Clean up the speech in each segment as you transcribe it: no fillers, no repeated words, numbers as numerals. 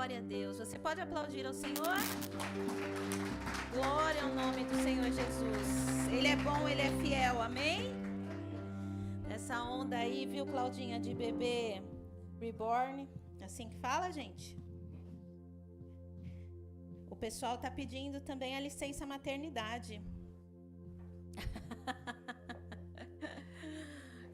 Glória a Deus. Você pode aplaudir ao Senhor? Glória ao nome do Senhor Jesus. Ele é bom, Ele é fiel, amém? Essa onda aí, viu, Claudinha, de bebê reborn, assim que fala, gente? O pessoal tá pedindo também a licença maternidade.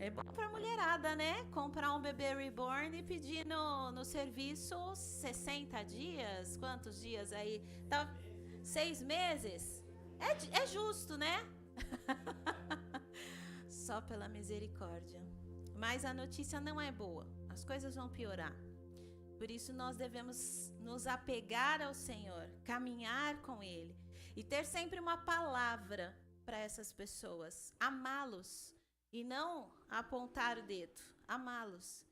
É bom pra mulherada, né? Comprar um bebê reborn e pedir no serviço 60 dias. Quantos dias aí? Tá, 6 meses? É justo, né? Só pela misericórdia. Mas a notícia não é boa. As coisas vão piorar. Por isso nós devemos nos apegar ao Senhor, caminhar com Ele e ter sempre uma palavra para essas pessoas, amá-los e não apontar o dedo, amá-los.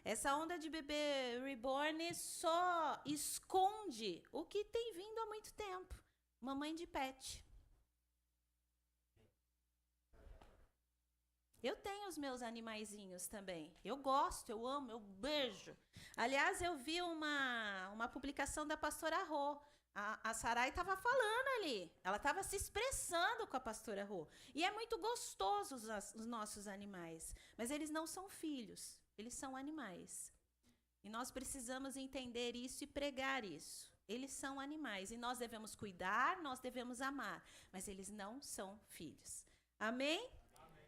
Essa onda de bebê reborn só esconde o que tem vindo há muito tempo, mamãe de pet. Eu tenho os meus animaizinhos também. Eu gosto, eu amo, eu beijo. Aliás, eu vi uma publicação da pastora Rô. A Sarai estava falando ali. Ela estava se expressando com a pastora Rô. E é muito gostoso os nossos animais. Mas eles não são filhos. Eles são animais. E nós precisamos entender isso e pregar isso. Eles são animais. E nós devemos cuidar, nós devemos amar. Mas eles não são filhos. Amém?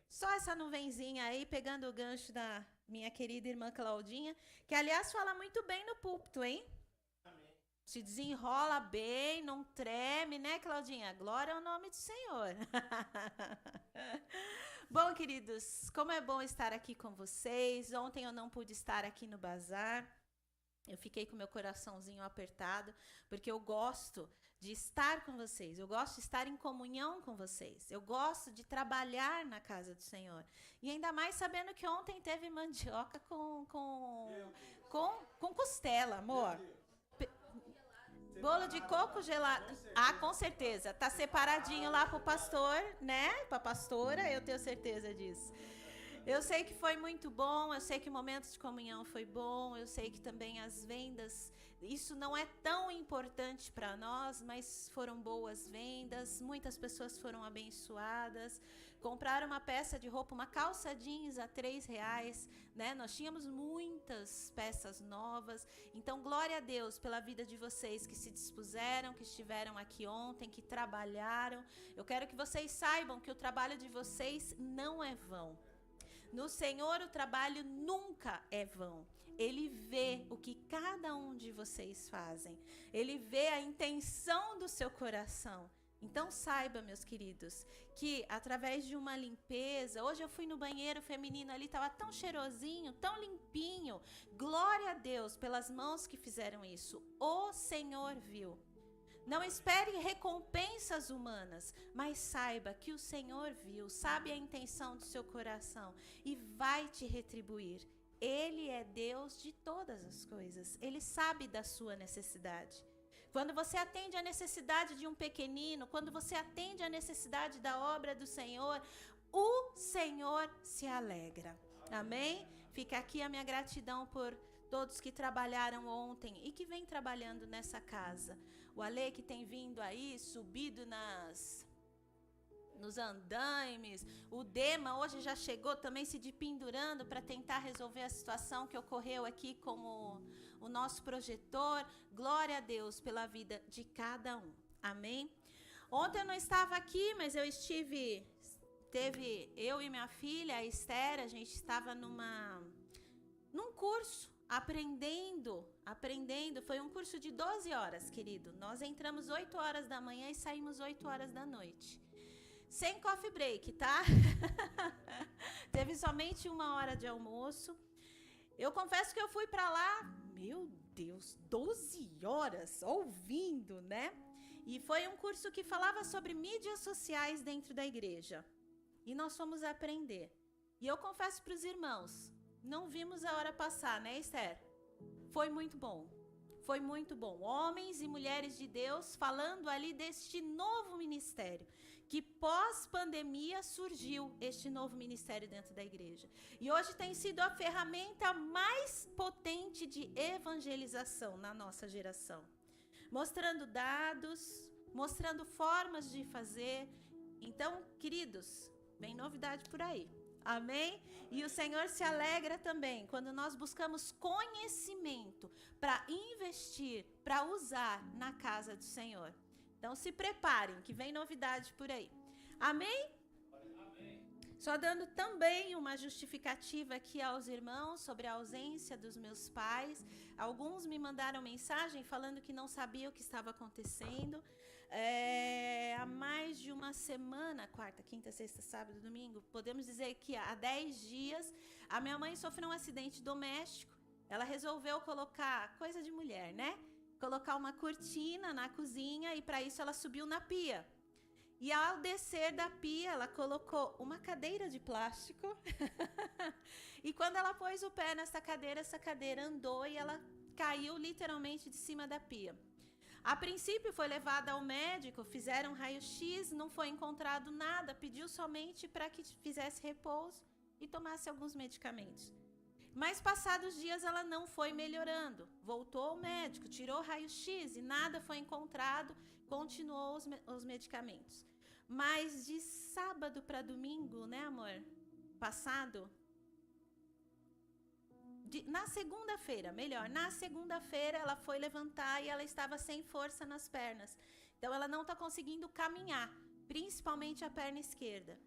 Só essa nuvenzinha aí, pegando o gancho da minha querida irmã Claudinha, que, aliás, fala muito bem no púlpito, hein? Amém. Se desenrola bem, não treme, né, Claudinha? Glória ao nome do Senhor. Bom, queridos, como é bom estar aqui com vocês. Ontem eu não pude estar aqui no bazar. Eu fiquei com meu coraçãozinho apertado, porque eu gosto de estar com vocês, eu gosto de estar em comunhão com vocês, eu gosto de trabalhar na casa do Senhor. E ainda mais sabendo que ontem teve mandioca com costela, amor. Bolo de coco gelado. Ah, com certeza. Tá separadinho lá pro pastor, né? Pra pastora, eu tenho certeza disso. Eu sei que foi muito bom, eu sei que o momento de comunhão foi bom, eu sei que também as vendas, isso não é tão importante para nós, mas foram boas vendas, muitas pessoas foram abençoadas, compraram uma peça de roupa, uma calça jeans a R$3, né? Nós tínhamos muitas peças novas, então glória a Deus pela vida de vocês que se dispuseram, que estiveram aqui ontem, que trabalharam. Eu quero que vocês saibam que o trabalho de vocês não é vão. No Senhor, o trabalho nunca é vão. Ele vê o que cada um de vocês fazem. Ele vê a intenção do seu coração. Então, saiba, meus queridos, que através de uma limpeza... Hoje eu fui no banheiro feminino ali, estava tão cheirosinho, tão limpinho. Glória a Deus pelas mãos que fizeram isso. O Senhor viu. Não espere recompensas humanas, mas saiba que o Senhor viu, sabe a intenção do seu coração e vai te retribuir. Ele é Deus de todas as coisas, Ele sabe da sua necessidade. Quando você atende a necessidade de um pequenino, quando você atende a necessidade da obra do Senhor, o Senhor se alegra. Amém? Fica aqui a minha gratidão por todos que trabalharam ontem e que vem trabalhando nessa casa. O Ale que tem vindo aí, subido nos andaimes. O Dema hoje já chegou também se dependurando para tentar resolver a situação que ocorreu aqui com o nosso projetor. Glória a Deus pela vida de cada um. Amém? Ontem eu não estava aqui, mas eu teve eu e minha filha, a Esther, a gente estava num curso. Aprendendo, foi um curso de 12 horas, querido. Nós entramos 8 horas da manhã e saímos 8 horas da noite. Sem coffee break, tá? Teve somente 1 hora de almoço. Eu confesso que eu fui para lá, meu Deus, 12 horas ouvindo, né? E foi um curso que falava sobre mídias sociais dentro da igreja. E nós fomos aprender. E eu confesso para os irmãos, não vimos a hora passar, né, Esther? Foi muito bom. Foi muito bom. Homens e mulheres de Deus falando ali deste novo ministério, que pós-pandemia surgiu este novo ministério dentro da igreja. E hoje tem sido a ferramenta mais potente de evangelização na nossa geração. Mostrando dados, mostrando formas de fazer. Então, queridos, vem novidade por aí. Amém? E o Senhor se alegra também quando nós buscamos conhecimento para investir, para usar na casa do Senhor. Então se preparem, que vem novidade por aí. Amém? Amém. Só dando também uma justificativa aqui aos irmãos sobre a ausência dos meus pais. Alguns me mandaram mensagem falando que não sabiam o que estava acontecendo. Há mais de uma semana, quarta, quinta, sexta, sábado, domingo, podemos dizer que há 10 dias, a minha mãe sofreu um acidente doméstico. Ela resolveu colocar, coisa de mulher, né? Colocar uma cortina na cozinha e para isso ela subiu na pia. E ao descer da pia, ela colocou uma cadeira de plástico. E quando ela pôs o pé nessa cadeira, essa cadeira andou e ela caiu literalmente de cima da pia. A princípio foi levada ao médico, fizeram raio-x, não foi encontrado nada, pediu somente para que fizesse repouso e tomasse alguns medicamentos. Mas passados dias ela não foi melhorando, voltou ao médico, tirou raio-x e nada foi encontrado, continuou os medicamentos. Mas de sábado para domingo, né, amor? Passado, na segunda-feira, na segunda-feira ela foi levantar e ela estava sem força nas pernas. Então ela não está conseguindo caminhar, principalmente a perna esquerda.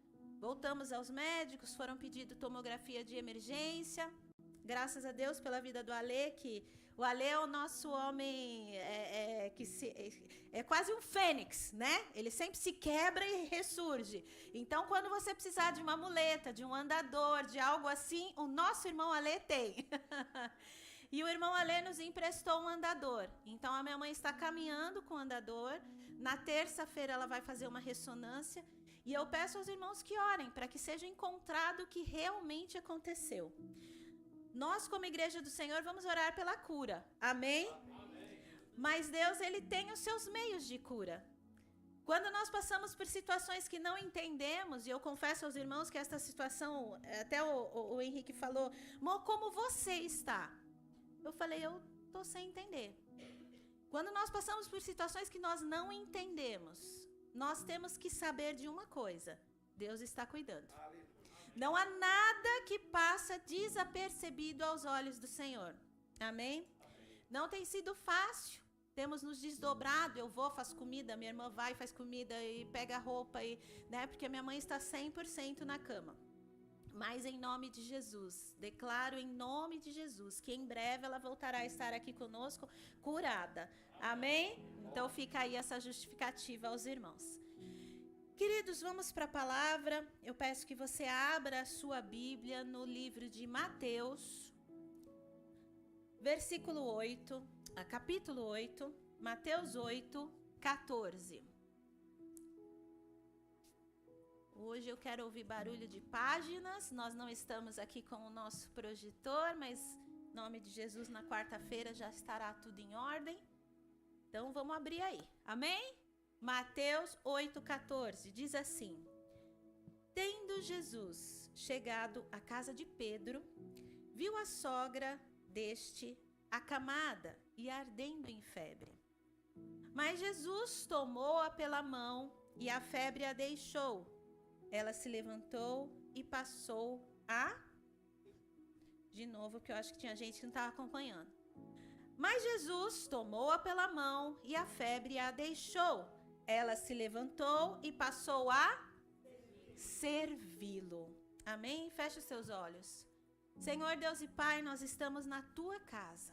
Voltamos aos médicos, foram pedido tomografia de emergência. Graças a Deus pela vida do Alê, que o Alê é o nosso homem, é quase um fênix, né? Ele sempre se quebra e ressurge. Então, quando você precisar de uma muleta, de um andador, de algo assim, o nosso irmão Alê tem. E o irmão Alê nos emprestou um andador. Então, a minha mãe está caminhando com o andador. Na terça-feira, ela vai fazer uma ressonância. E eu peço aos irmãos que orem para que seja encontrado o que realmente aconteceu. Nós, como igreja do Senhor, vamos orar pela cura. Amém? Amém. Mas Deus, Ele tem os seus meios de cura. Quando nós passamos por situações que não entendemos, e eu confesso aos irmãos que esta situação, até o Henrique falou, como você está? Eu falei, eu estou sem entender. Quando nós passamos por situações que nós não entendemos, nós temos que saber de uma coisa, Deus está cuidando. Não há nada que passa desapercebido aos olhos do Senhor. Amém? Não tem sido fácil. Temos nos desdobrado. Eu vou, faço comida, minha irmã vai, faz comida e pega roupa, né? Porque a minha mãe está 100% na cama. Mas em nome de Jesus, declaro em nome de Jesus que em breve ela voltará a estar aqui conosco curada. Amém? Então fica aí essa justificativa aos irmãos. Queridos, vamos para a palavra. Eu peço que você abra a sua Bíblia no livro de Mateus, capítulo 8, Mateus 8, 14. Hoje eu quero ouvir barulho de páginas. Nós não estamos aqui com o nosso projetor, mas em nome de Jesus, na quarta-feira já estará tudo em ordem. Então vamos abrir aí. Amém? Mateus 8,14 diz assim: Tendo Jesus chegado à casa de Pedro, viu a sogra deste acamada e ardendo em febre. Mas Jesus tomou-a pela mão e a febre a deixou. Ela se levantou e passou a... De novo, que eu acho que tinha gente que não estava acompanhando. Mas Jesus tomou-a pela mão e a febre a deixou. Ela se levantou e passou a servi-lo. Amém? Feche os seus olhos. Senhor Deus e Pai, nós estamos na Tua casa.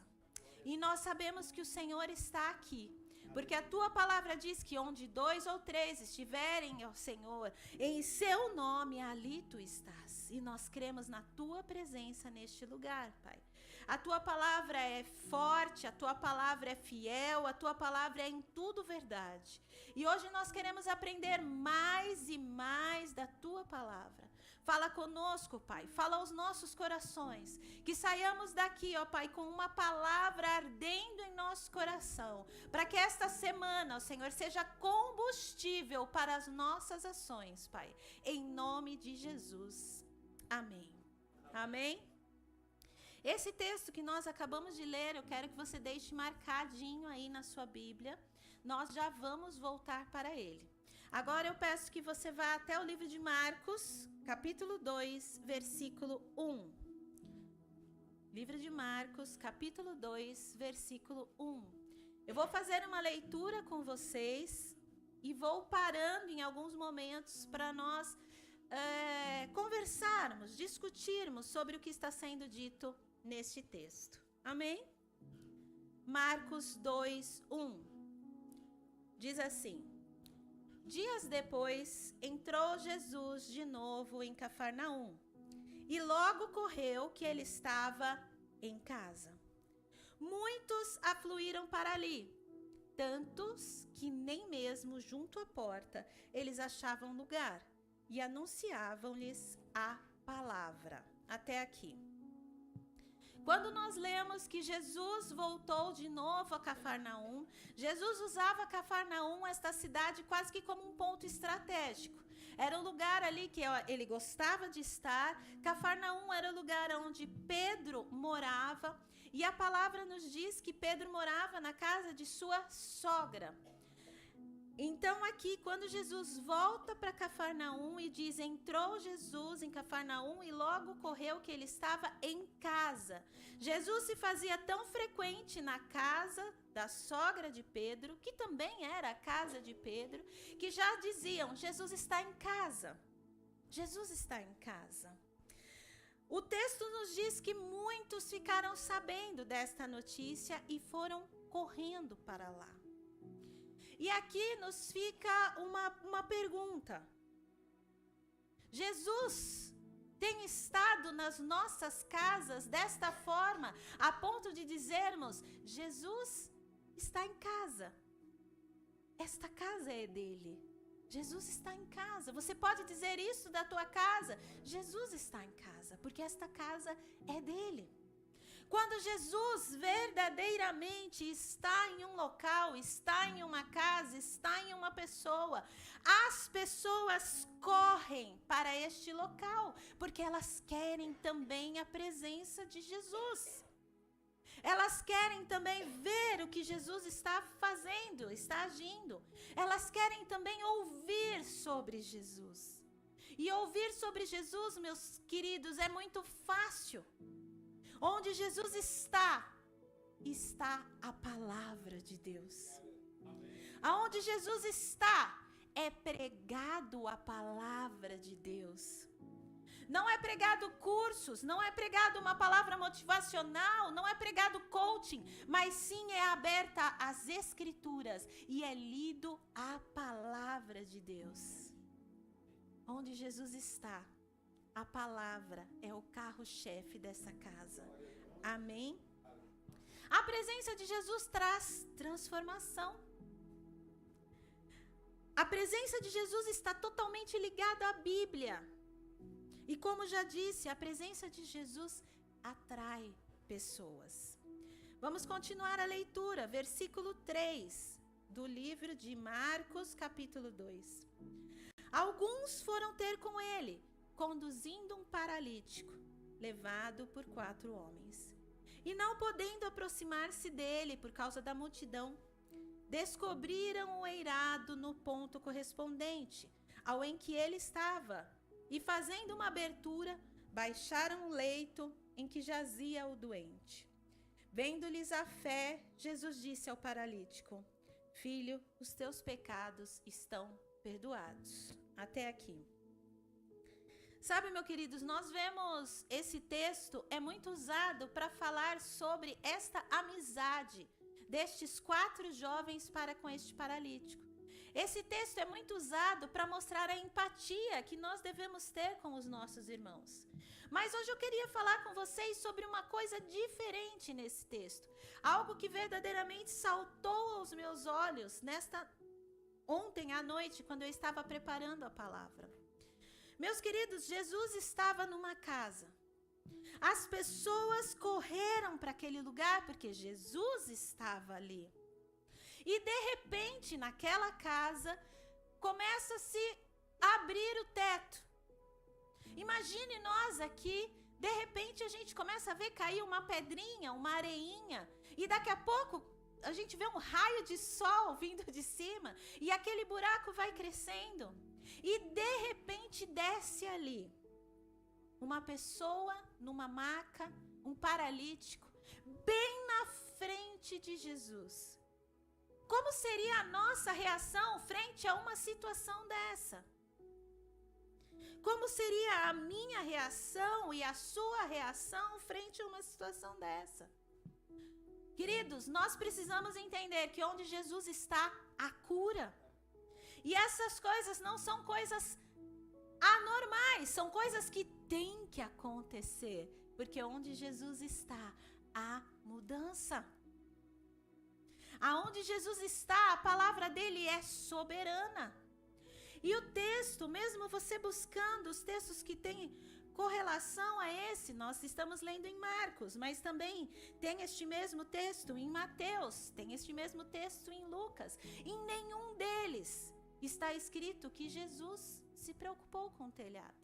E nós sabemos que o Senhor está aqui. Porque a Tua palavra diz que onde 2 ou 3 estiverem, ó Senhor, em Seu nome, ali Tu estás. E nós cremos na Tua presença neste lugar, Pai. A Tua palavra é forte, a Tua palavra é fiel, a Tua palavra é em tudo verdade. E hoje nós queremos aprender mais e mais da Tua palavra. Fala conosco, Pai. Fala aos nossos corações. Que saiamos daqui, ó Pai, com uma palavra ardendo em nosso coração. Para que esta semana, ó Senhor, seja combustível para as nossas ações, Pai. Em nome de Jesus. Amém. Amém? Esse texto que nós acabamos de ler, eu quero que você deixe marcadinho aí na sua Bíblia. Nós já vamos voltar para ele. Agora eu peço que você vá até o livro de Marcos, capítulo 2, versículo 1. Livro de Marcos, capítulo 2, versículo 1. Eu vou fazer uma leitura com vocês e vou parando em alguns momentos para nós conversarmos, discutirmos sobre o que está sendo dito neste texto. Amém? Marcos 2, 1. Diz assim: Dias depois, entrou Jesus de novo em Cafarnaum, e logo correu que ele estava em casa. Muitos afluíram para ali, tantos que nem mesmo junto à porta eles achavam lugar, e anunciavam-lhes a palavra. Até aqui. Quando nós lemos que Jesus voltou de novo a Cafarnaum, Jesus usava Cafarnaum, esta cidade, quase que como um ponto estratégico. Era um lugar ali que ele gostava de estar. Cafarnaum era o lugar onde Pedro morava. E a palavra nos diz que Pedro morava na casa de sua sogra. Então aqui, quando Jesus volta para Cafarnaum e diz, entrou Jesus em Cafarnaum e logo correu que ele estava em casa. Jesus se fazia tão frequente na casa da sogra de Pedro, que também era a casa de Pedro, que já diziam, Jesus está em casa. Jesus está em casa. O texto nos diz que muitos ficaram sabendo desta notícia e foram correndo para lá. E aqui nos fica uma pergunta. Jesus tem estado nas nossas casas desta forma, a ponto de dizermos, Jesus está em casa. Esta casa é dele. Jesus está em casa. Você pode dizer isso da tua casa? Jesus está em casa, porque esta casa é dele. Quando Jesus verdadeiramente está em um local, está em uma casa, está em uma pessoa, as pessoas correm para este local, porque elas querem também a presença de Jesus. Elas querem também ver o que Jesus está fazendo, está agindo. Elas querem também ouvir sobre Jesus. E ouvir sobre Jesus, meus queridos, é muito fácil. Onde Jesus está a palavra de Deus. Aonde Jesus está, é pregado a palavra de Deus. Não é pregado cursos, não é pregado uma palavra motivacional, não é pregado coaching, mas sim é aberta as escrituras e é lido a palavra de Deus. Onde Jesus está, a palavra é o carro-chefe dessa casa. Amém? A presença de Jesus traz transformação. A presença de Jesus está totalmente ligada à Bíblia. E como já disse, a presença de Jesus atrai pessoas. Vamos continuar a leitura, versículo 3 do livro de Marcos, capítulo 2. Alguns foram ter com ele, conduzindo um paralítico, levado por 4 homens. E não podendo aproximar-se dele por causa da multidão, descobriram o eirado no ponto correspondente ao em que ele estava, e fazendo uma abertura, baixaram o leito em que jazia o doente. Vendo-lhes a fé, Jesus disse ao paralítico, filho, os teus pecados estão perdoados. Até aqui. Sabe, meus queridos, nós vemos esse texto é muito usado para falar sobre esta amizade destes 4 jovens para com este paralítico. Esse texto é muito usado para mostrar a empatia que nós devemos ter com os nossos irmãos. Mas hoje eu queria falar com vocês sobre uma coisa diferente nesse texto. Algo que verdadeiramente saltou aos meus olhos ontem à noite, quando eu estava preparando a palavra. Meus queridos, Jesus estava numa casa. As pessoas correram para aquele lugar porque Jesus estava ali. E de repente, naquela casa, começa a se abrir o teto. Imagine nós aqui, de repente a gente começa a ver cair uma pedrinha, uma areinha, e daqui a pouco a gente vê um raio de sol vindo de cima, e aquele buraco vai crescendo, e de repente desce ali uma pessoa numa maca, um paralítico, bem na frente de Jesus. Como seria a nossa reação frente a uma situação dessa? Como seria a minha reação e a sua reação frente a uma situação dessa? Queridos, nós precisamos entender que onde Jesus está, há cura. E essas coisas não são coisas anormais, são coisas que têm que acontecer. Porque onde Jesus está, há mudança. Aonde Jesus está, a palavra dele é soberana. E o texto, mesmo você buscando os textos que têm correlação a esse, nós estamos lendo em Marcos, mas também tem este mesmo texto em Mateus, tem este mesmo texto em Lucas. Em nenhum deles está escrito que Jesus se preocupou com o telhado.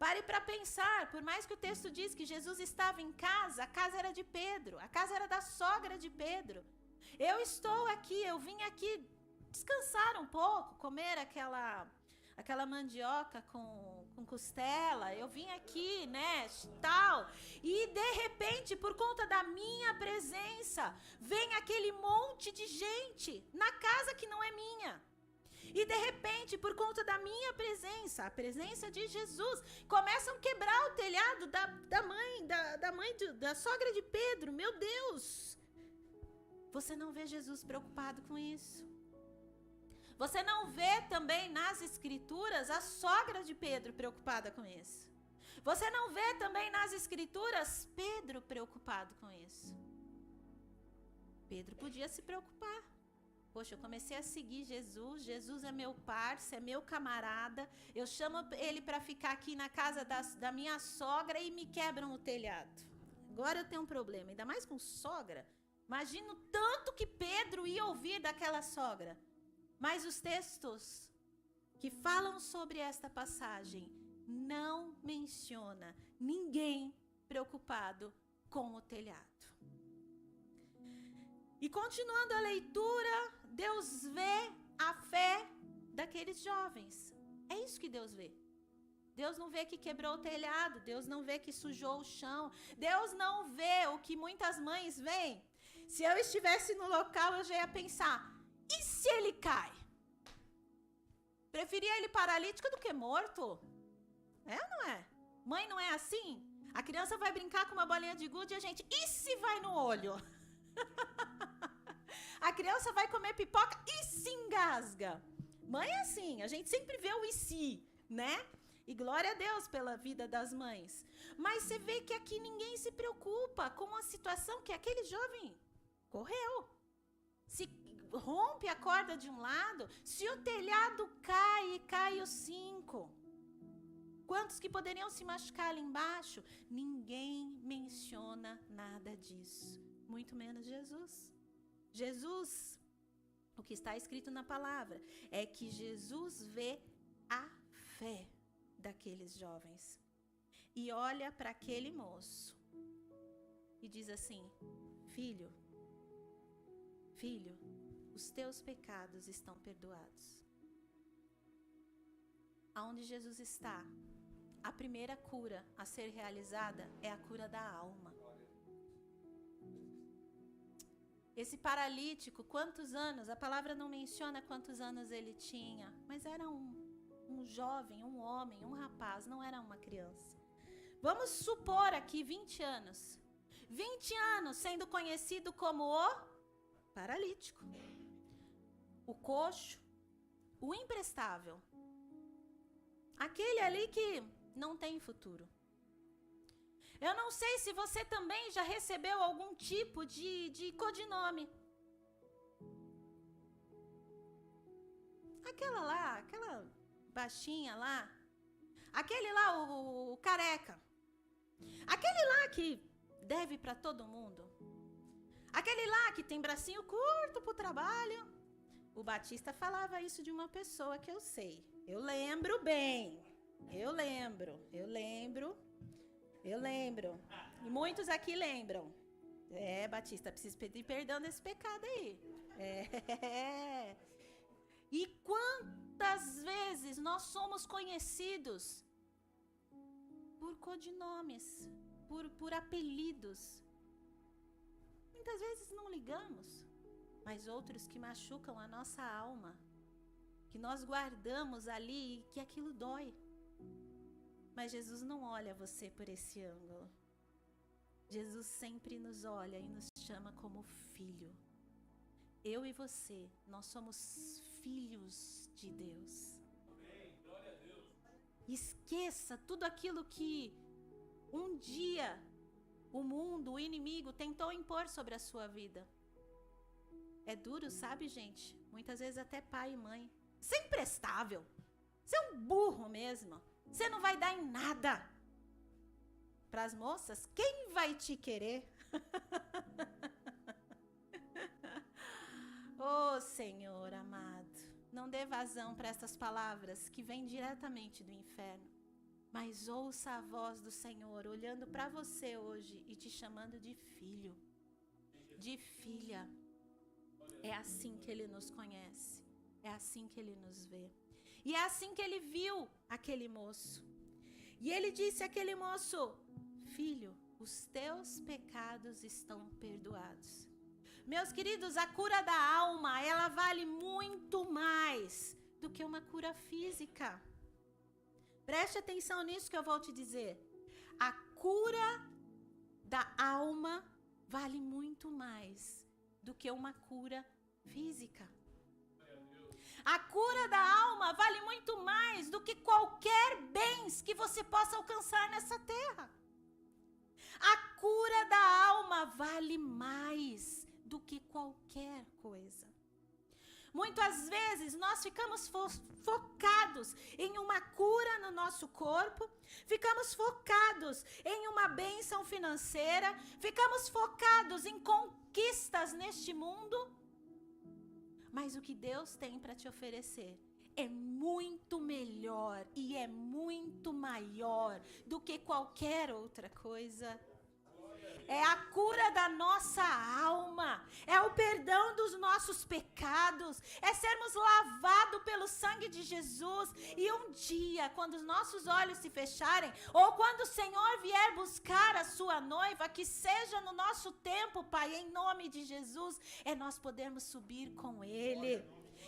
Pare para pensar, por mais que o texto diz que Jesus estava em casa, a casa era de Pedro, a casa era da sogra de Pedro. Eu estou aqui, eu vim aqui descansar um pouco, comer aquela mandioca com costela, eu vim aqui, né, tal, e de repente, por conta da minha presença, vem aquele monte de gente na casa que não é minha. E de repente, por conta da minha presença, a presença de Jesus, começam a quebrar o telhado da sogra de Pedro. Meu Deus! Você não vê Jesus preocupado com isso? Você não vê também nas escrituras a sogra de Pedro preocupada com isso? Você não vê também nas escrituras Pedro preocupado com isso? Pedro podia se preocupar. Poxa, eu comecei a seguir Jesus, Jesus é meu parceiro, é meu camarada, eu chamo ele para ficar aqui na casa da minha sogra e me quebram o telhado. Agora eu tenho um problema, ainda mais com sogra. Imagino tanto que Pedro ia ouvir daquela sogra. Mas os textos que falam sobre esta passagem não menciona ninguém preocupado com o telhado. E continuando a leitura, Deus vê a fé daqueles jovens. É isso que Deus vê. Deus não vê que quebrou o telhado, Deus não vê que sujou o chão, Deus não vê o que muitas mães veem. Se eu estivesse no local, eu já ia pensar, e se ele cai? Preferia ele paralítico do que morto? É ou não é? Mãe não é assim? A criança vai brincar com uma bolinha de gude e a gente, e se vai no olho? A criança vai comer pipoca e se engasga. Mãe é assim, a gente sempre vê o e se, né? E glória a Deus pela vida das mães. Mas você vê que aqui ninguém se preocupa com a situação que aquele jovem correu. Se rompe a corda de um lado, se o telhado cai os 5. Quantos que poderiam se machucar ali embaixo? Ninguém menciona nada disso. Muito menos Jesus. Jesus, o que está escrito na palavra, é que Jesus vê a fé daqueles jovens. E olha para aquele moço e diz assim, filho, os teus pecados estão perdoados. Aonde Jesus está, a primeira cura a ser realizada é a cura da alma. Esse paralítico, quantos anos? A palavra não menciona quantos anos ele tinha, mas era um jovem, um homem, um rapaz, não era uma criança. Vamos supor aqui 20 anos. 20 anos sendo conhecido como o paralítico, o coxo, o imprestável. Aquele ali que não tem futuro. Eu não sei se você também já recebeu algum tipo de codinome. Aquela baixinha lá, aquele lá, o careca, aquele lá que deve para todo mundo, aquele lá que tem bracinho curto pro trabalho. O Batista falava isso de uma pessoa que eu sei. Eu lembro bem. Eu lembro. E muitos aqui lembram. Batista, preciso pedir perdão desse pecado aí. E quantas vezes nós somos conhecidos por codinomes, por apelidos. Muitas vezes não ligamos, mas outros que machucam a nossa alma, que nós guardamos ali e que aquilo dói. Mas Jesus não olha você por esse ângulo. Jesus sempre nos olha e nos chama como filho. Eu e você, nós somos filhos de Deus. Amém. Glória a Deus. Esqueça tudo aquilo que um dia o mundo, o inimigo, tentou impor sobre a sua vida. É duro, sabe, gente? Muitas vezes até pai e mãe. Você é imprestável. Você é um burro mesmo. Você não vai dar em nada. Para as moças, quem vai te querer? Oh, Senhor amado, não dê vazão para essas palavras que vêm diretamente do inferno. Mas ouça a voz do Senhor olhando para você hoje e te chamando de filho, de filha. É assim que Ele nos conhece, é assim que Ele nos vê. E é assim que Ele viu aquele moço. E Ele disse àquele moço: filho, os teus pecados estão perdoados. Meus queridos, a cura da alma, ela vale muito mais do que uma cura física. Preste atenção nisso que eu vou te dizer. A cura da alma vale muito mais do que uma cura física. A cura da alma vale muito mais do que qualquer bens que você possa alcançar nessa terra. A cura da alma vale mais do que qualquer coisa. Muitas vezes nós ficamos focados em uma cura no nosso corpo, ficamos focados em uma bênção financeira, ficamos focados em conquistas neste mundo, mas o que Deus tem para te oferecer é muito melhor e é muito maior do que qualquer outra coisa. É a cura da nossa alma, é o perdão dos nossos pecados, é sermos lavados pelo sangue de Jesus. E um dia, quando os nossos olhos se fecharem, ou quando o Senhor vier buscar a sua noiva, que seja no nosso tempo, Pai, em nome de Jesus, é nós podermos subir com Ele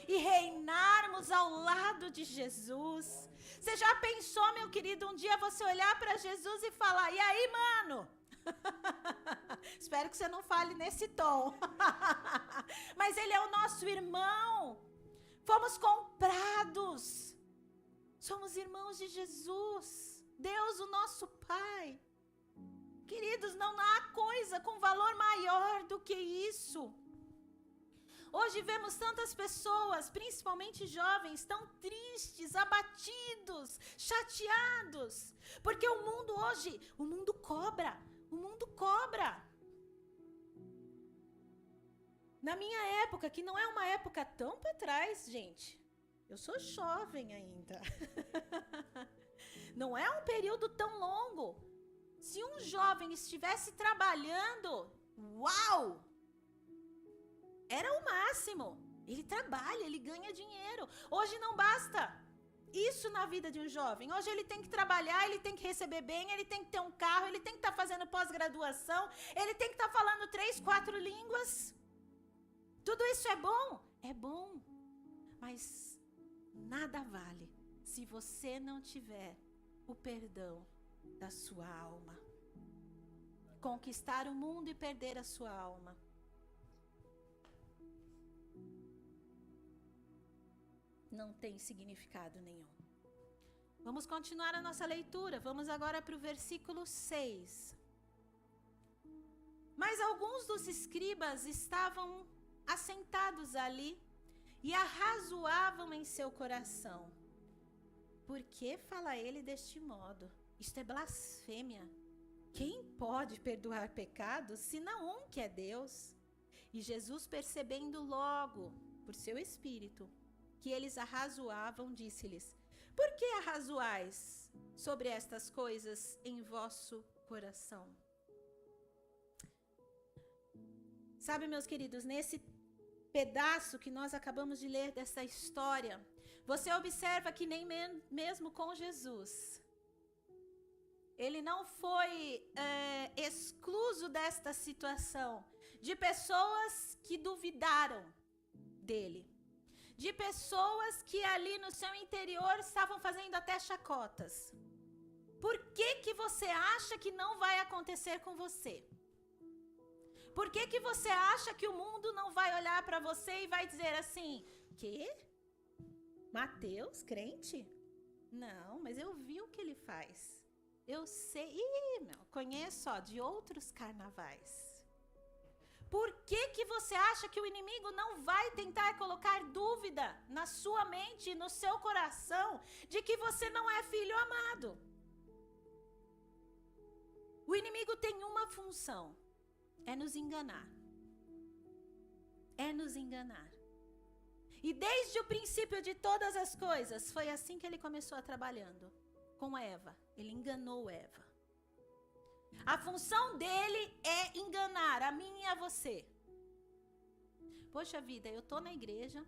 e reinarmos ao lado de Jesus. Você já pensou, meu querido, um dia você olhar para Jesus e falar: e aí, mano? Espero que você não fale nesse tom. Mas Ele é o nosso irmão. Fomos comprados. Somos irmãos de Jesus. Deus, o nosso Pai. Queridos, não há coisa com valor maior do que isso. Hoje vemos tantas pessoas, principalmente jovens, tão tristes, abatidos, chateados. Porque o mundo hoje, o mundo cobra. O mundo cobra. Na minha época, que não é uma época tão para trás, gente. Eu sou jovem ainda. Não é um período tão longo. Se um jovem estivesse trabalhando, uau! Era o máximo. Ele trabalha, ele ganha dinheiro. Hoje não basta isso na vida de um jovem. Hoje ele tem que trabalhar, ele tem que receber bem, ele tem que ter um carro, ele tem que estar fazendo pós-graduação, ele tem que estar falando 3, 4 línguas. Tudo isso é bom? É bom. Mas nada vale se você não tiver o perdão da sua alma. Conquistar o mundo e perder a sua alma. Não tem significado nenhum. Vamos continuar a nossa leitura. Vamos agora para o versículo 6. Mas alguns dos escribas estavam assentados ali e arrazoavam em seu coração: Por que fala ele deste modo? Isto é blasfêmia. Quem pode perdoar pecados, senão um que é Deus? E Jesus, percebendo logo, por seu espírito, que eles arrazoavam, disse-lhes: por que arrazoais sobre estas coisas em vosso coração? Sabe, meus queridos, nesse pedaço que nós acabamos de ler dessa história, você observa que nem mesmo com Jesus, ele não foi excluso desta situação, de pessoas que duvidaram dele, de pessoas que ali no seu interior estavam fazendo até chacotas. Por que você acha que não vai acontecer com você? Por que você acha que o mundo não vai olhar para você e vai dizer assim: quê? Mateus, crente? Não, mas eu vi o que ele faz. Eu sei, conheço de outros carnavais. Por que você acha que o inimigo não vai tentar colocar dúvida na sua mente e no seu coração de que você não é filho amado? O inimigo tem uma função: é nos enganar. É nos enganar. E desde o princípio de todas as coisas, foi assim que ele começou trabalhando com Eva. Ele enganou Eva. A função dele é enganar a mim e a você. Poxa vida, eu tô na igreja,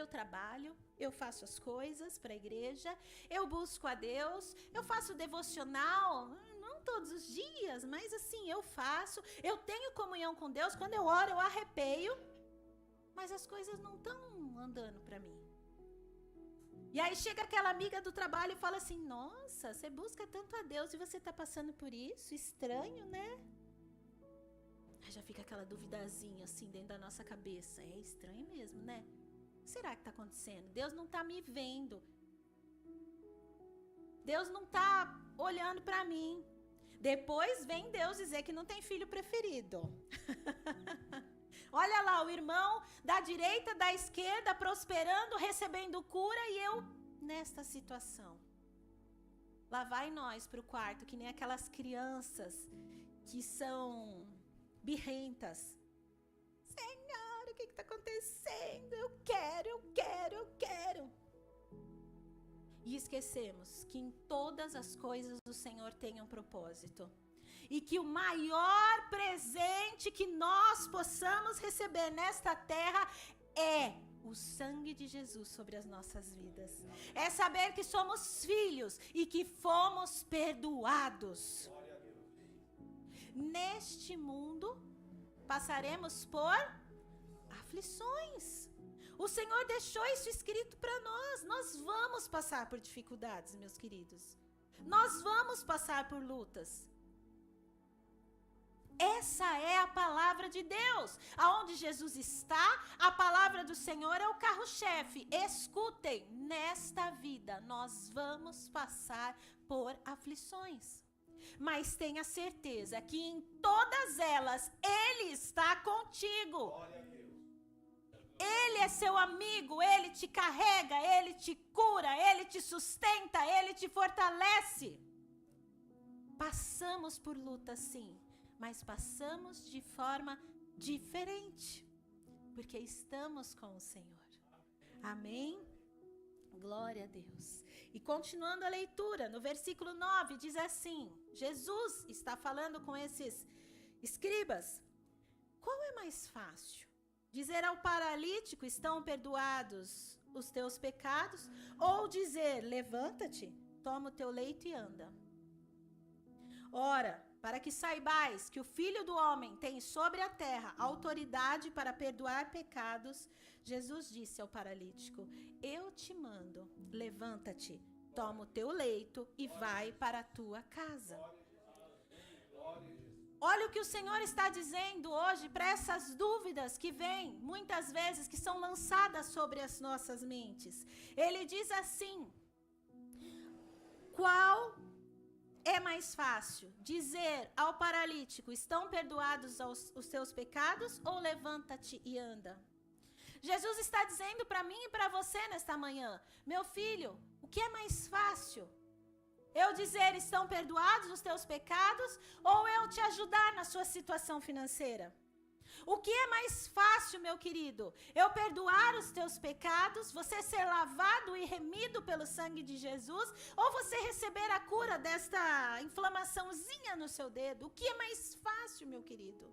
eu trabalho, eu faço as coisas para a igreja, eu busco a Deus, eu faço devocional, não todos os dias, mas assim, eu faço, eu tenho comunhão com Deus, quando eu oro eu arrepio, mas as coisas não estão andando para mim. E aí chega aquela amiga do trabalho e fala assim: nossa, você busca tanto a Deus e você está passando por isso? Estranho, né? Aí já fica aquela duvidazinha assim dentro da nossa cabeça. É estranho mesmo, né? O que será que está acontecendo? Deus não está me vendo. Deus não está olhando para mim. Depois vem Deus dizer que não tem filho preferido. Olha lá, o irmão da direita, da esquerda, prosperando, recebendo cura, e eu nesta situação. Lá vai nós para o quarto, que nem aquelas crianças que são birrentas. Senhor, o que está acontecendo? Eu quero. E esquecemos que em todas as coisas o Senhor tem um propósito. E que o maior presente que nós possamos receber nesta terra é o sangue de Jesus sobre as nossas vidas. É saber que somos filhos e que fomos perdoados. Neste mundo, passaremos por aflições. O Senhor deixou isso escrito para nós. Nós vamos passar por dificuldades, meus queridos. Nós vamos passar por lutas. Essa é a palavra de Deus. Aonde Jesus está, a palavra do Senhor é o carro-chefe. Escutem, nesta vida nós vamos passar por aflições. Mas tenha certeza que em todas elas Ele está contigo. Ele é seu amigo, Ele te carrega, Ele te cura, Ele te sustenta, Ele te fortalece. Passamos por luta, sim. Mas passamos de forma diferente, porque estamos com o Senhor. Amém? Glória a Deus. E continuando a leitura, no versículo 9, diz assim: Jesus está falando com esses escribas. Qual é mais fácil? Dizer ao paralítico: estão perdoados os teus pecados? Ou dizer: levanta-te, toma o teu leito e anda? Ora, para que saibais que o Filho do Homem tem sobre a terra autoridade para perdoar pecados, Jesus disse ao paralítico: eu te mando, levanta-te, toma o teu leito e vai para a tua casa. Olha o que o Senhor está dizendo hoje para essas dúvidas que vêm, muitas vezes, que são lançadas sobre as nossas mentes. Ele diz assim: qual é mais fácil? Dizer ao paralítico: estão perdoados os teus pecados? Ou levanta-te e anda? Jesus está dizendo para mim e para você nesta manhã: meu filho, o que é mais fácil? Eu dizer, estão perdoados os teus pecados, ou eu te ajudar na sua situação financeira? O que é mais fácil, meu querido? Eu perdoar os teus pecados, você ser lavado e remido pelo sangue de Jesus, ou você receber a cura desta inflamaçãozinha no seu dedo? O que é mais fácil, meu querido?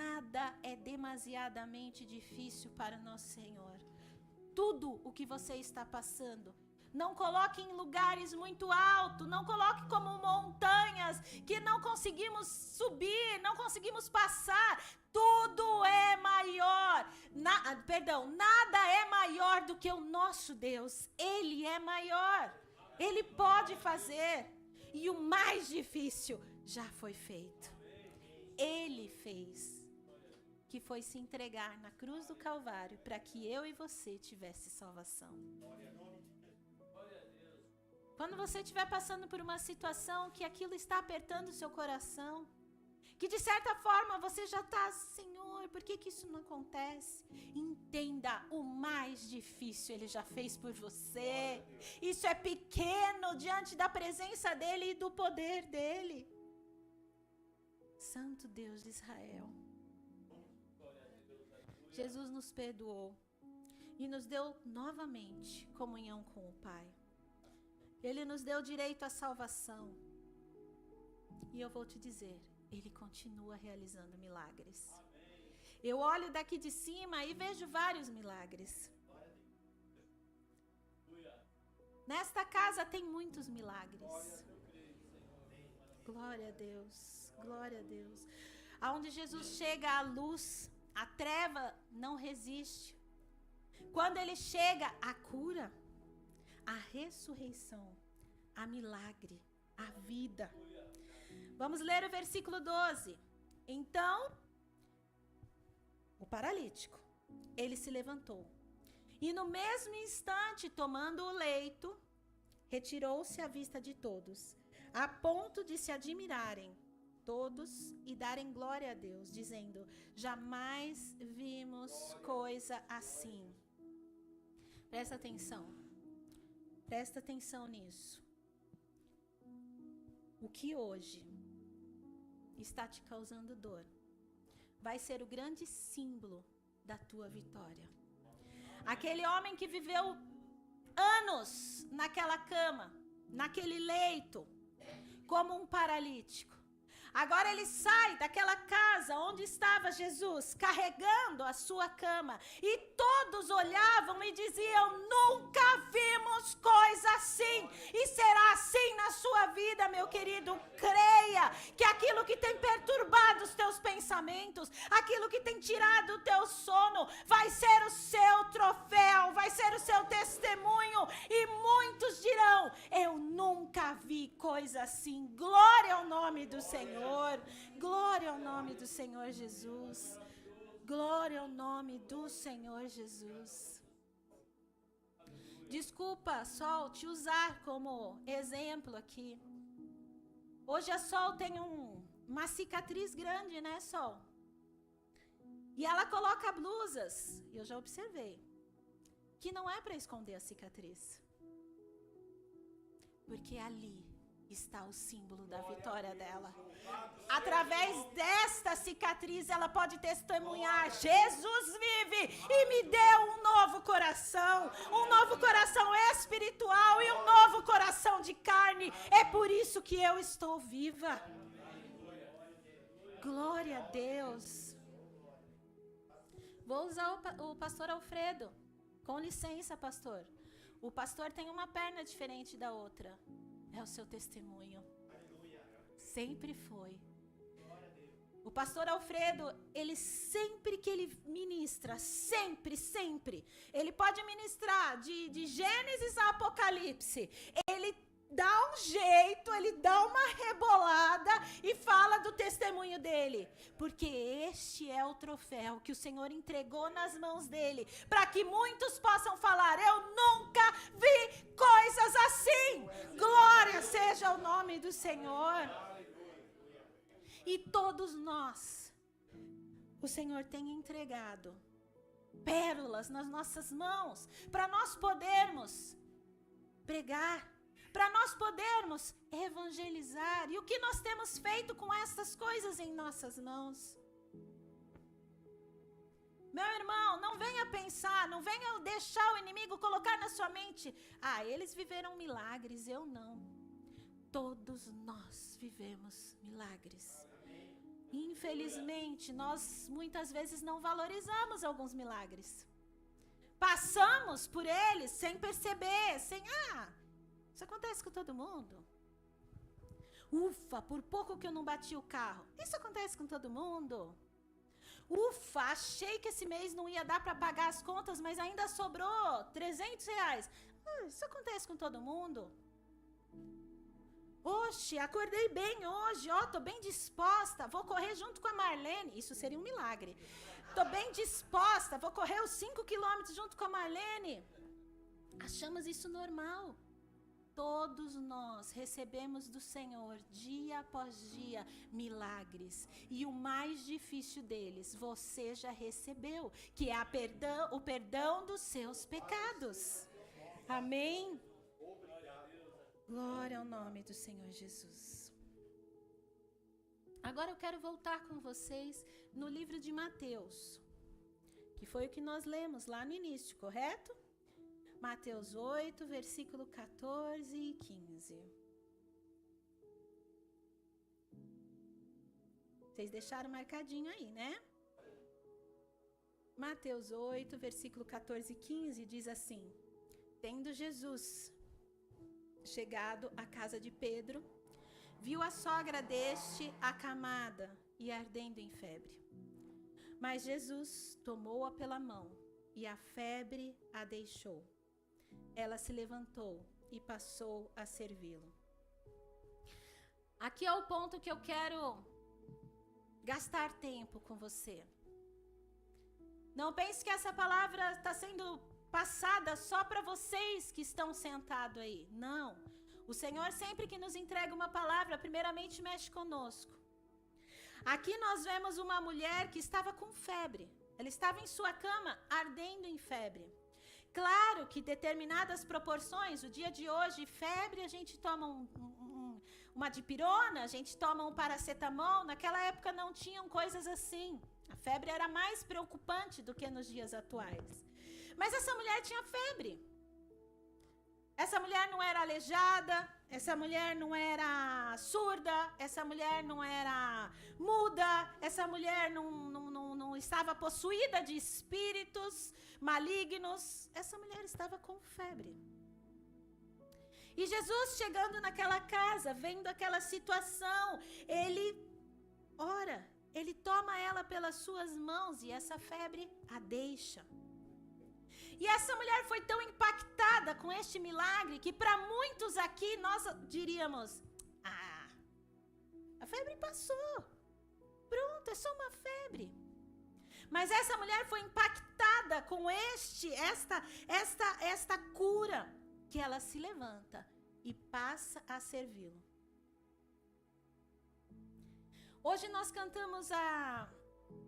Nada é demasiadamente difícil para nosso Senhor. Tudo o que você está passando, não coloque em lugares muito altos, não coloque como montanhas que não conseguimos subir, não conseguimos passar. Tudo é maior, nada é maior do que o nosso Deus. Ele é maior, Ele pode fazer. E o mais difícil já foi feito. Ele fez, que foi se entregar na cruz do Calvário para que eu e você tivesse salvação. Quando você estiver passando por uma situação que aquilo está apertando o seu coração, que de certa forma você já está, Senhor, por que isso não acontece? Entenda, o mais difícil Ele já fez por você. Isso é pequeno diante da presença dEle e do poder dEle. Santo Deus de Israel. Jesus nos perdoou e nos deu novamente comunhão com o Pai. Ele nos deu direito à salvação. E eu vou te dizer, Ele continua realizando milagres. Eu olho daqui de cima e vejo vários milagres. Nesta casa tem muitos milagres. Glória a Deus, glória a Deus. Aonde Jesus chega, a luz, a treva não resiste. Quando Ele chega, a cura, a ressurreição, a milagre, a vida. Vamos ler o versículo 12. Então, o paralítico, ele se levantou. E no mesmo instante, tomando o leito, retirou-se à vista de todos, a ponto de se admirarem todos e darem glória a Deus, dizendo: jamais vimos coisa assim. Presta atenção. Presta atenção nisso. O que hoje está te causando dor vai ser o grande símbolo da tua vitória. Aquele homem que viveu anos naquela cama, naquele leito, como um paralítico. Agora ele sai daquela casa onde estava Jesus, carregando a sua cama, e todos olhavam e diziam: nunca vimos coisa assim. E será assim na sua vida, meu querido. Creia que aquilo que tem perturbado os teus pensamentos, aquilo que tem tirado o teu sono, vai ser o seu troféu, vai ser o seu testemunho, e muitos dirão: eu nunca vi coisa assim. Glória ao nome do Senhor. Glória ao nome do Senhor Jesus. Glória ao nome do Senhor Jesus. Desculpa, Sol, te usar como exemplo aqui. Hoje a Sol tem uma cicatriz grande, né, Sol? E ela coloca blusas, eu já observei, que não é para esconder a cicatriz. Porque ali está o símbolo da vitória dela. Através desta cicatriz ela pode testemunhar: Jesus vive e me deu um novo coração espiritual e um novo coração de carne. É por isso que eu estou viva. Glória a Deus. Vou usar o pastor Alfredo. Com licença, pastor. O pastor tem uma perna diferente da outra. É o seu testemunho. Sempre foi. O pastor Alfredo, ele sempre que ele ministra, sempre, ele pode ministrar de Gênesis a Apocalipse. Ele dá um jeito, ele dá uma rebolada e fala do testemunho dele. Porque este é o troféu que o Senhor entregou nas mãos dele, para que muitos possam falar: eu nunca vi coisas assim. Glória seja o nome do Senhor. E todos nós, o Senhor tem entregado pérolas nas nossas mãos, para nós podermos pregar, para nós podermos evangelizar. E o que nós temos feito com essas coisas em nossas mãos? Meu irmão, não venha pensar, não venha deixar o inimigo colocar na sua mente: ah, eles viveram milagres, eu não. Todos nós vivemos milagres. Infelizmente, nós muitas vezes não valorizamos alguns milagres. Passamos por eles sem perceber, isso acontece com todo mundo. Ufa, por pouco que eu não bati o carro. Isso acontece com todo mundo. Ufa, achei que esse mês não ia dar para pagar as contas, mas ainda sobrou R$300. Isso acontece com todo mundo. Oxe, acordei bem hoje, tô bem disposta, vou correr junto com a Marlene. Isso seria um milagre. Tô bem disposta, vou correr os 5 quilômetros junto com a Marlene. Achamos isso normal. Todos nós recebemos do Senhor, dia após dia, milagres. E o mais difícil deles, você já recebeu, que é o perdão dos seus pecados. Amém? Glória ao nome do Senhor Jesus. Agora eu quero voltar com vocês no livro de Mateus, que foi o que nós lemos lá no início, correto? Mateus 8, versículo 14 e 15. Vocês deixaram marcadinho aí, né? Mateus 8, versículo 14 e 15 diz assim: tendo Jesus chegado à casa de Pedro, viu a sogra deste acamada e ardendo em febre. Mas Jesus tomou-a pela mão e a febre a deixou. Ela se levantou e passou a servi-lo. Aqui é o ponto que eu quero gastar tempo com você. Não pense que essa palavra está sendo passada só para vocês que estão sentados aí. Não. O Senhor, sempre que nos entrega uma palavra, primeiramente mexe conosco. Aqui nós vemos uma mulher que estava com febre. Ela estava em sua cama, ardendo em febre. Claro que determinadas proporções, o dia de hoje, febre, a gente toma uma dipirona, a gente toma um paracetamol. Naquela época não tinham coisas assim. A febre era mais preocupante do que nos dias atuais. Mas essa mulher tinha febre. Essa mulher não era aleijada, essa mulher não era surda, essa mulher não era muda, essa mulher não estava possuída de espíritos malignos. Essa mulher estava com febre. E Jesus, chegando naquela casa, vendo aquela situação, ele ora, ele toma ela pelas suas mãos e essa febre a deixa. E essa mulher foi tão impactada com este milagre que para muitos aqui nós diríamos: a febre passou, pronto, é só uma febre. Mas essa mulher foi impactada com esta cura, que ela se levanta e passa a servi-lo. Hoje nós cantamos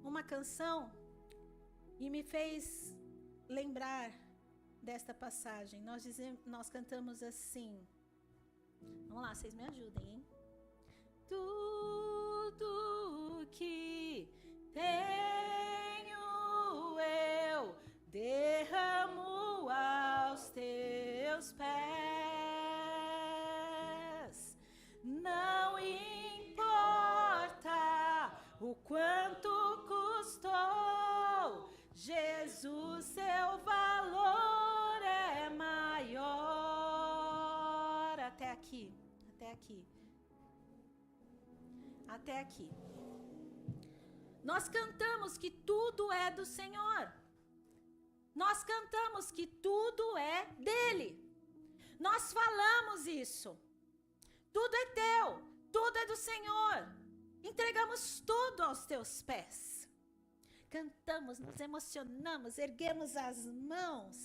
uma canção e me fez lembrar desta passagem. Nós cantamos assim. Vamos lá, vocês me ajudem, hein? Tudo que tenho eu derramo aos teus pés. Não importa o quanto custou, Jesus, seu valor é maior. Até aqui, até aqui. Até aqui. Nós cantamos que tudo é do Senhor. Nós cantamos que tudo é dele. Nós falamos isso. Tudo é teu, tudo é do Senhor. Entregamos tudo aos teus pés. Cantamos, nos emocionamos, erguemos as mãos.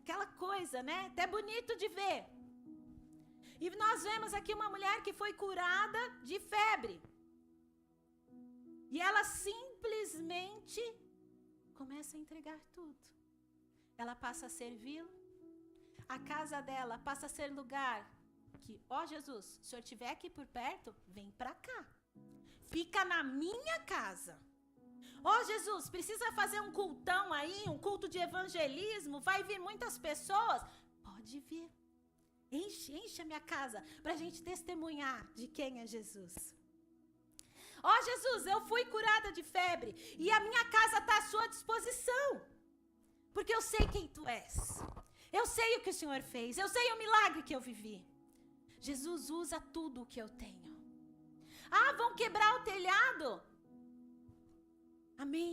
Aquela coisa, né? Até bonito de ver. E nós vemos aqui uma mulher que foi curada de febre. E ela simplesmente começa a entregar tudo. Ela passa a servi-lo. A casa dela passa a ser lugar que, ó Jesus, se o Senhor estiver aqui por perto, vem para cá. Fica na minha casa. Ó Jesus, precisa fazer um cultão aí, um culto de evangelismo, vai vir muitas pessoas. Pode vir. Enche a minha casa para a gente testemunhar de quem é Jesus. Ó Jesus, eu fui curada de febre e a minha casa está à sua disposição. Porque eu sei quem tu és. Eu sei o que o Senhor fez. Eu sei o milagre que eu vivi. Jesus usa tudo o que eu tenho. Ah, vão quebrar o telhado? Amém.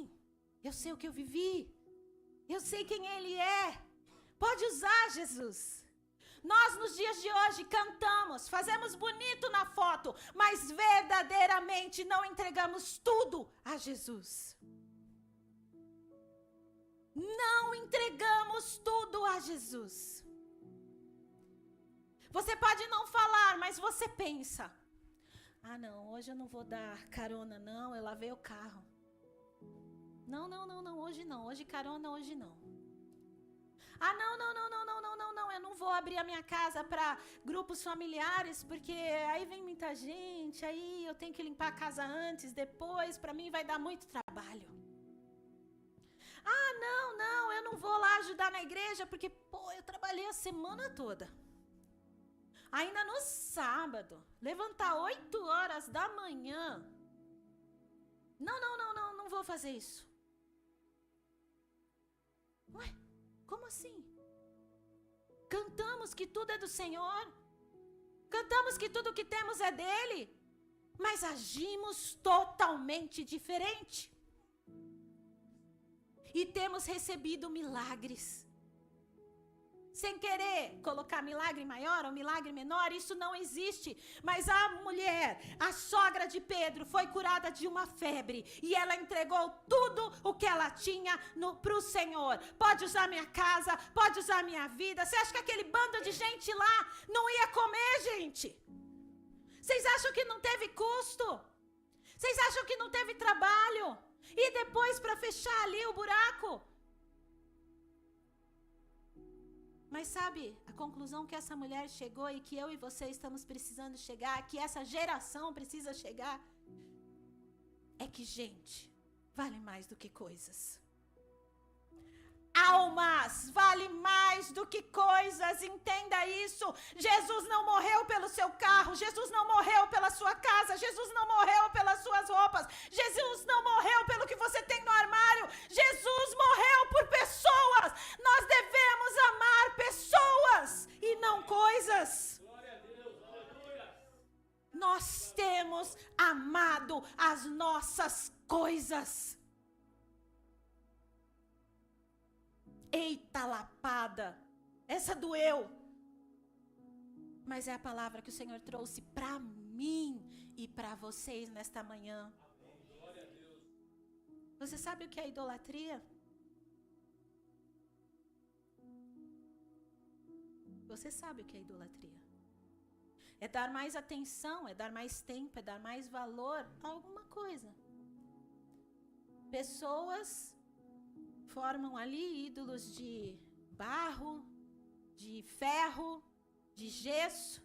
Eu sei o que eu vivi. Eu sei quem Ele é. Pode usar, Jesus. Nós, nos dias de hoje, cantamos, fazemos bonito na foto, mas verdadeiramente não entregamos tudo a Jesus. Não entregamos tudo a Jesus. Você pode não falar, mas você pensa: ah, não, hoje eu não vou dar carona, não, eu lavei o carro. Não, hoje não, hoje carona, hoje não. Ah, não, eu não vou abrir a minha casa para grupos familiares, porque aí vem muita gente, aí eu tenho que limpar a casa antes, depois, para mim vai dar muito trabalho. Ah, não, eu não vou lá ajudar na igreja, porque, eu trabalhei a semana toda. Ainda no sábado, levantar 8 horas da manhã. Não vou fazer isso. Ué, como assim? Cantamos que tudo é do Senhor. Cantamos que tudo que temos é dele. Mas agimos totalmente diferente. E temos recebido milagres. Sem querer colocar milagre maior ou milagre menor, isso não existe. Mas a mulher, a sogra de Pedro, foi curada de uma febre. E ela entregou tudo o que ela tinha para o Senhor. Pode usar minha casa, pode usar minha vida. Você acha que aquele bando de gente lá não ia comer, gente? Vocês acham que não teve custo? Vocês acham que não teve trabalho? E depois para fechar ali o buraco? Mas sabe, a conclusão que essa mulher chegou e que eu e você estamos precisando chegar, que essa geração precisa chegar, é que gente vale mais do que coisas. Almas vale mais do que coisas, entenda isso. Jesus não morreu pelo seu carro, Jesus não morreu pela sua casa, Jesus não morreu pelas suas roupas, Jesus não morreu pelo que você tem no armário, Jesus morreu por pessoas. Nós devemos amar pessoas e não coisas. Glória a Deus, aleluia. Nós temos amado as nossas coisas. Eita lapada, essa doeu. Mas é a palavra que o Senhor trouxe para mim e para vocês nesta manhã. Glória a Deus. Você sabe o que é idolatria? Você sabe o que é idolatria? É dar mais atenção, é dar mais tempo, é dar mais valor a alguma coisa. Pessoas formam ali ídolos de barro, de ferro, de gesso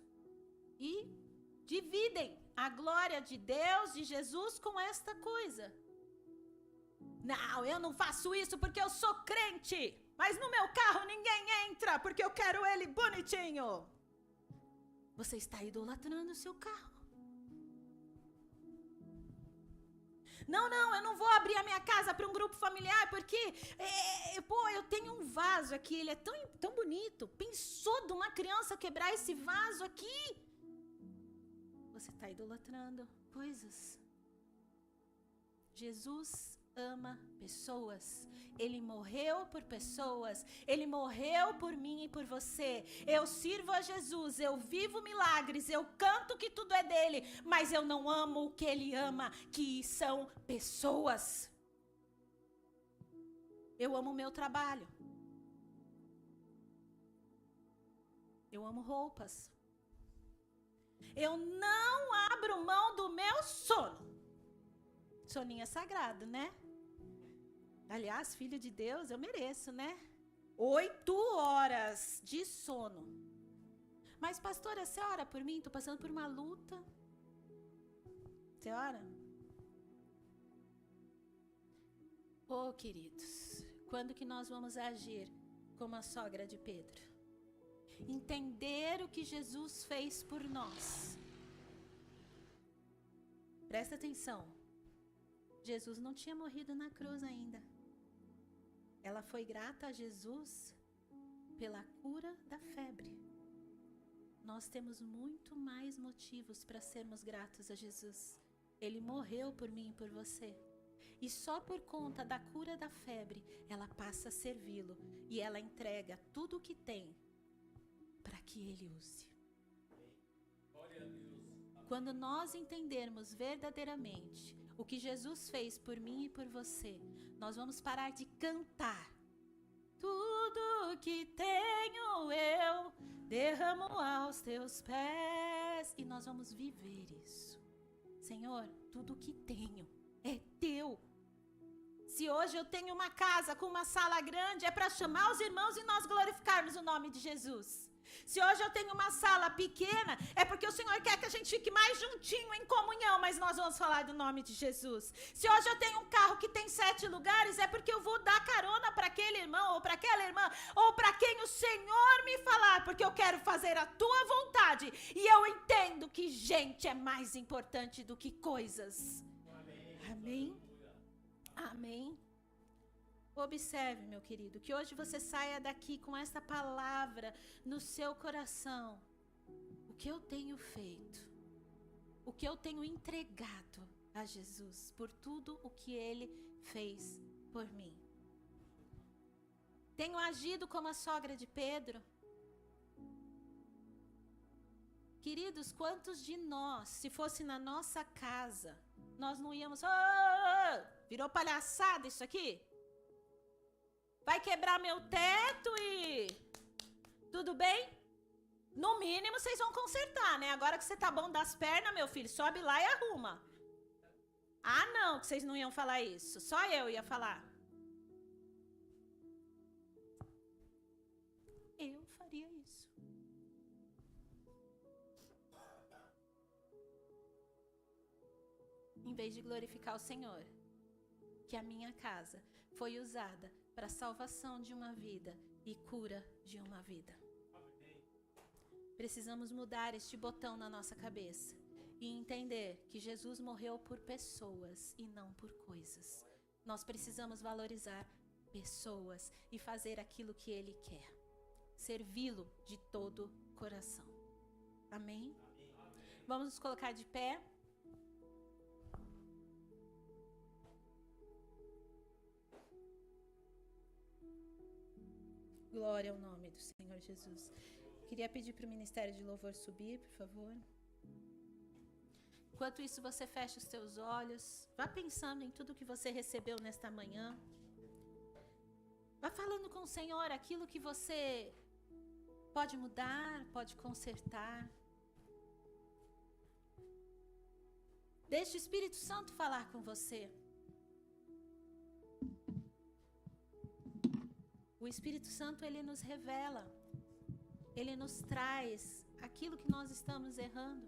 e dividem a glória de Deus, de Jesus com esta coisa. Não, eu não faço isso porque eu sou crente, mas no meu carro ninguém entra porque eu quero ele bonitinho. Você está idolatrando o seu carro. Não, eu não vou abrir a minha casa para um grupo familiar, porque, eu tenho um vaso aqui, ele é tão bonito. Pensou de uma criança quebrar esse vaso aqui? Você está idolatrando coisas. Jesus ama pessoas. Ele morreu por pessoas. Ele morreu por mim e por você. Eu sirvo a Jesus, eu vivo milagres, eu canto que tudo é dele, mas eu não amo o que ele ama, que são pessoas. Eu amo o meu trabalho. Eu amo roupas. Eu não abro mão do meu sono. Soninho é sagrado, né? Aliás, filho de Deus, eu mereço, né? 8 horas de sono. Mas, pastora, você ora por mim? Estou passando por uma luta. Você ora? Oh, queridos, quando que nós vamos agir como a sogra de Pedro? Entender o que Jesus fez por nós. Presta atenção. Jesus não tinha morrido na cruz ainda. Ela foi grata a Jesus pela cura da febre. Nós temos muito mais motivos para sermos gratos a Jesus. Ele morreu por mim e por você. E só por conta da cura da febre, ela passa a servi-lo. E ela entrega tudo o que tem para que ele use. Quando nós entendermos verdadeiramente o que Jesus fez por mim e por você, nós vamos parar de cantar. Tudo que tenho eu derramo aos teus pés. E nós vamos viver isso. Senhor, tudo que tenho é teu. Se hoje eu tenho uma casa com uma sala grande, é para chamar os irmãos e nós glorificarmos o nome de Jesus. Se hoje eu tenho uma sala pequena, é porque o Senhor quer que a gente fique mais juntinho em comunhão, mas nós vamos falar do nome de Jesus. Se hoje eu tenho um carro que tem 7 lugares, é porque eu vou dar carona para aquele irmão, ou para aquela irmã, ou para quem o Senhor me falar, porque eu quero fazer a tua vontade. E eu entendo que gente é mais importante do que coisas. Amém? Amém? Observe, meu querido, que hoje você saia daqui com essa palavra no seu coração. O que eu tenho feito? O que eu tenho entregado a Jesus por tudo o que Ele fez por mim? Tenho agido como a sogra de Pedro? Queridos, quantos de nós, se fosse na nossa casa, nós não íamos... virou palhaçada isso aqui? Vai quebrar meu teto e... Tudo bem? No mínimo vocês vão consertar, né? Agora que você tá bom das pernas, meu filho, sobe lá e arruma. Ah, não, que vocês não iam falar isso. Só eu ia falar. Eu faria isso. Em vez de glorificar o Senhor, que a minha casa foi usada para a salvação de uma vida e cura de uma vida. Precisamos mudar este botão na nossa cabeça e entender que Jesus morreu por pessoas e não por coisas. Nós precisamos valorizar pessoas e fazer aquilo que Ele quer. Servi-lo de todo o coração. Amém? Vamos nos colocar de pé. Glória ao nome do Senhor Jesus. Queria pedir para o Ministério de Louvor subir, por favor. Enquanto isso, você fecha os seus olhos. Vá pensando em tudo que você recebeu nesta manhã. Vá falando com o Senhor aquilo que você pode mudar, pode consertar. Deixe o Espírito Santo falar com você. O Espírito Santo, ele nos revela, ele nos traz aquilo que nós estamos errando.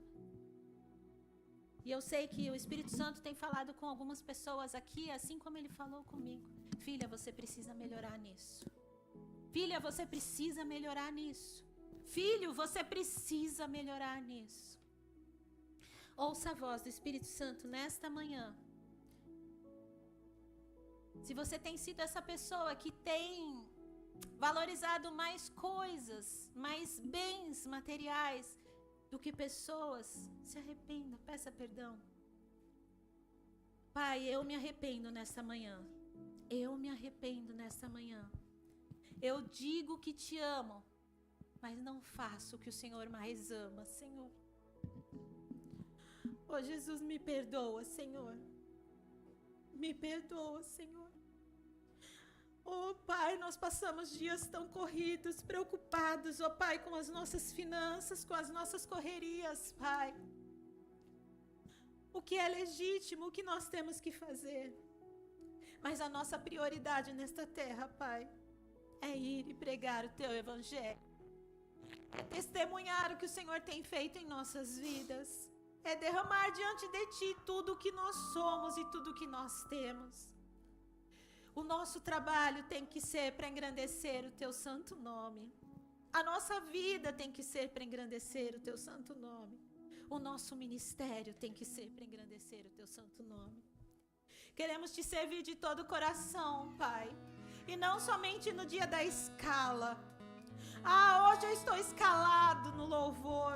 E eu sei que o Espírito Santo tem falado com algumas pessoas aqui, assim como ele falou comigo. Filha, você precisa melhorar nisso. Filha, você precisa melhorar nisso. Filho, você precisa melhorar nisso. Ouça a voz do Espírito Santo nesta manhã. Se você tem sido essa pessoa que tem valorizado mais coisas, mais bens materiais do que pessoas, se arrependa, peça perdão. Pai, eu me arrependo nesta manhã. Eu me arrependo nesta manhã. Eu digo que te amo, mas não faço o que o Senhor mais ama, Senhor. Oh, Jesus, me perdoa, Senhor. Me perdoa, Senhor. Oh, Pai, nós passamos dias tão corridos, preocupados, oh, Pai, com as nossas finanças, com as nossas correrias, Pai. O que é legítimo, o que nós temos que fazer. Mas a nossa prioridade nesta terra, Pai, é ir e pregar o Teu Evangelho. É testemunhar o que o Senhor tem feito em nossas vidas. É derramar diante de Ti tudo o que nós somos e tudo o que nós temos. O nosso trabalho tem que ser para engrandecer o Teu santo nome. A nossa vida tem que ser para engrandecer o Teu santo nome. O nosso ministério tem que ser para engrandecer o Teu santo nome. Queremos Te servir de todo o coração, Pai. E não somente no dia da escala. Hoje eu estou escalado no louvor.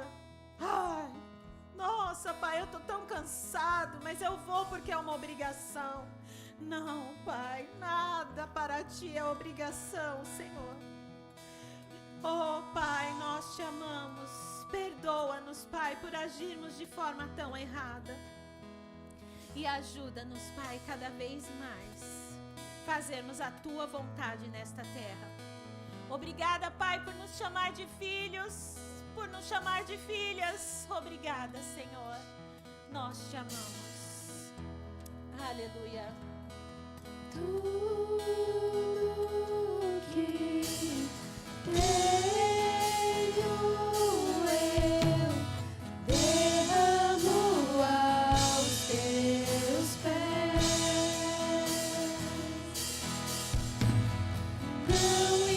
Nossa, Pai, eu estou tão cansado, mas eu vou porque é uma obrigação. Não, Pai, nada para Ti é obrigação, Senhor. Oh, Pai, nós Te amamos. Perdoa-nos, Pai, por agirmos de forma tão errada. E ajuda-nos, Pai, cada vez mais fazermos a Tua vontade nesta terra. Obrigada, Pai, por nos chamar de filhos, por nos chamar de filhas. Obrigada, Senhor. Nós Te amamos. Aleluia. Tudo que tenho eu derramo aos Teus pés. Não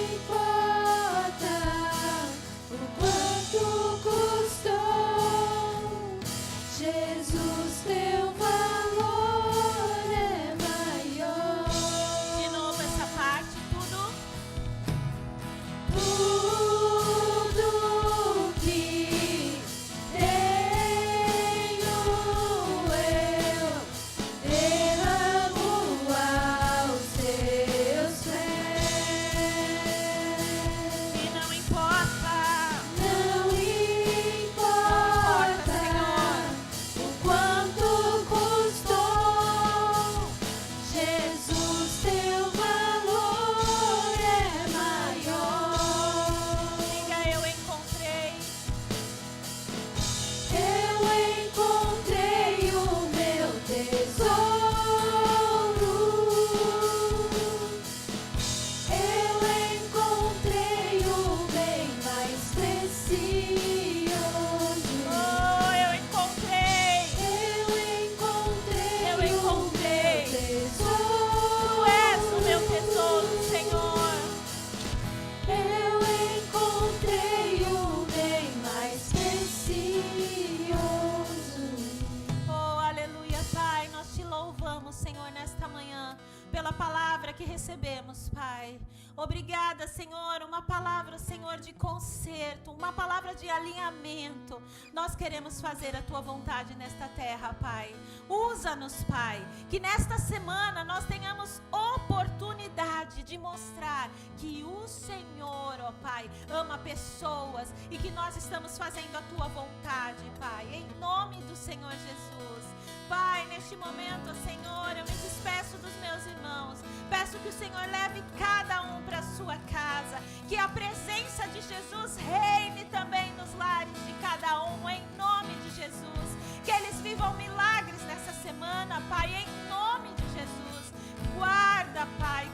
importa o quanto custou, Jesus, Teu valor é maior. De novo essa parte, tudo. Tudo que tenho eu derramo aos Teus pés. E não importa. Não importa, Senhor, o quanto custou, Jesus, Teu valor é maior. diga eu encontrei. Eu encontrei o meu tesouro. Eu encontrei o bem mais precioso. Oh, eu encontrei. Eu Eu encontrei. encontrei o meu tesouro. Tu és o meu tesouro, Senhor. Eu encontrei o bem mais precioso. Oh, aleluia, Pai. Nós Te louvamos, Senhor, nesta manhã, pela palavra que recebemos, Pai. Obrigada, Senhor, uma palavra, Senhor, de conserto, uma palavra de alinhamento. Nós queremos fazer a Tua vontade nesta terra, Pai. Usa-nos, Pai, que nesta semana nós tenhamos oportunidade de mostrar que o Senhor, ó Pai, ama pessoas e que nós estamos fazendo a Tua vontade, Pai, em nome do Senhor Jesus. Pai, neste momento, Senhor, eu me despeço dos meus irmãos. Peço que o Senhor leve cada um para a sua casa. Que a presença de Jesus reine também nos lares de cada um, em nome de Jesus. Que eles vivam milagres nessa semana, Pai, em nome de Jesus. Guarda, Pai,